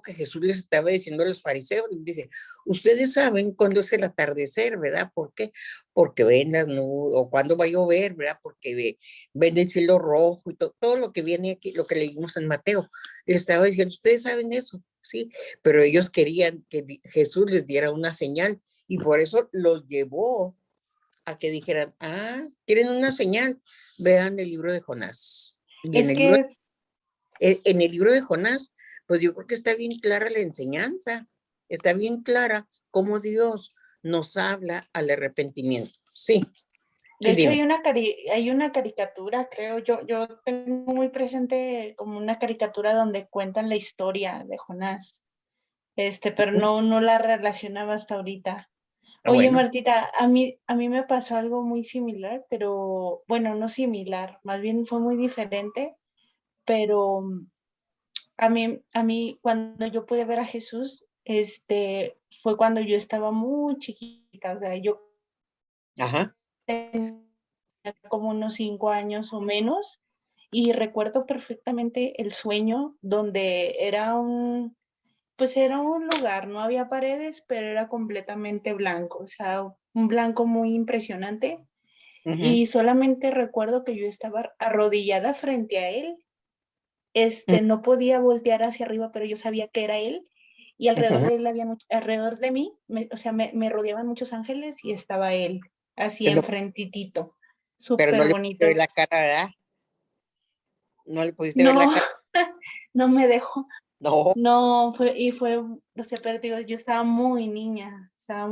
que Jesús les estaba diciendo a los fariseos. Dice, ustedes saben cuándo es el atardecer, ¿verdad? ¿Por qué? Porque ven las nubes, o cuándo va a llover, ¿verdad? Porque ven el cielo rojo y todo lo que viene aquí, lo que leímos en Mateo. Les estaba diciendo, ustedes saben eso, ¿sí? Pero ellos querían que Jesús les diera una señal y por eso los llevó a que dijeran, ¿quieren una señal? Vean el libro de Jonás. Y es que es, en el libro de Jonás, pues yo creo que está bien clara la enseñanza, está bien clara cómo Dios nos habla al arrepentimiento. Sí, de sí, hecho dime. hay una caricatura, creo, yo tengo muy presente como una caricatura donde cuentan la historia de Jonás, pero no la relacionaba hasta ahorita. Oye, Bueno, Martita, a mí me pasó algo muy similar, pero bueno, no similar, más bien fue muy diferente, pero a mí cuando yo pude ver a Jesús, fue cuando yo estaba muy chiquita, o sea, yo Ajá. tenía como unos 5 años o menos, y recuerdo perfectamente el sueño donde pues era un lugar, no había paredes, pero era completamente blanco, o sea, un blanco muy impresionante. Ujú. Y solamente recuerdo que yo estaba arrodillada frente a él. No podía voltear hacia arriba, pero yo sabía que era él. Y alrededor Ujú. de él alrededor de mí, o sea, me rodeaban muchos ángeles y estaba él, así Pero enfrentitito, no súper le pudiste ver bonito. la cara, ¿verdad? No le pudiste ver la No, cara. no me dejó. No, No, o sea, pero digo, yo estaba muy niña, o sea,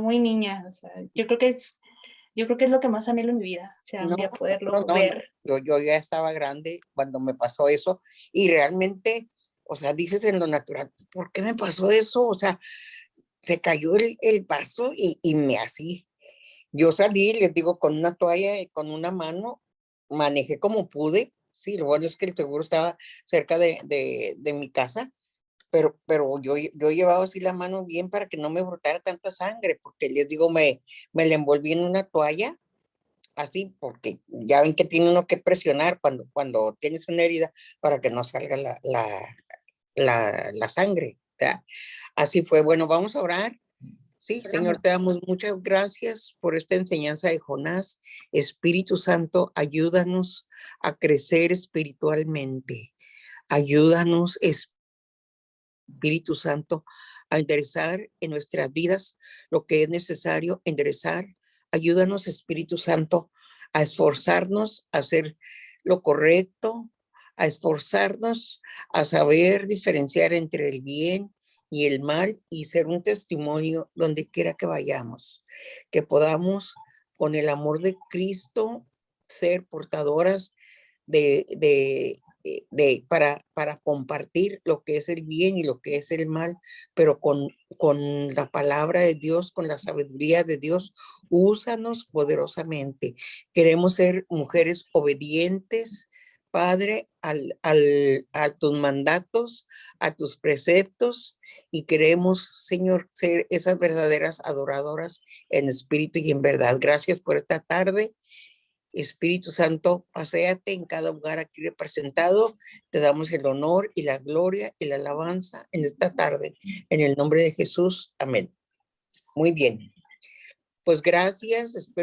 yo creo que es lo que más anhelo en mi vida, o sea, un no, día no, poderlo no, no. ver. Yo ya estaba grande cuando me pasó eso y realmente, o sea, dices en lo natural, ¿por qué me pasó eso? O sea, se cayó el vaso y me así. Yo salí, les digo, con una toalla y con una mano, manejé como pude. Sí, lo bueno es que el seguro estaba cerca de mi casa, pero yo llevaba así la mano bien para que no me brotara tanta sangre, porque les digo, me la envolví en una toalla, así, porque ya ven que tiene uno que presionar cuando tienes una herida para que no salga la sangre. ¿Verdad? Así fue. Bueno, vamos a orar. Sí, Señor, te damos muchas gracias por esta enseñanza de Jonás. Espíritu Santo, ayúdanos a crecer espiritualmente. Ayúdanos, Espíritu Santo, a enderezar en nuestras vidas lo que es necesario enderezar. Ayúdanos, Espíritu Santo, a esforzarnos a hacer lo correcto, a esforzarnos a saber diferenciar entre el bien y el mal y ser un testimonio donde quiera que vayamos, que podamos con el amor de Cristo ser portadoras para compartir lo que es el bien y lo que es el mal, pero con la palabra de Dios, con la sabiduría de Dios, úsanos poderosamente. Queremos ser mujeres obedientes, Padre, a tus mandatos, a tus preceptos, y queremos, Señor, ser esas verdaderas adoradoras en espíritu y en verdad. Gracias por esta tarde. Espíritu Santo, paséate en cada lugar aquí representado. Te damos el honor y la gloria y la alabanza en esta tarde. En el nombre de Jesús. Amén. Muy bien. Pues gracias. Espero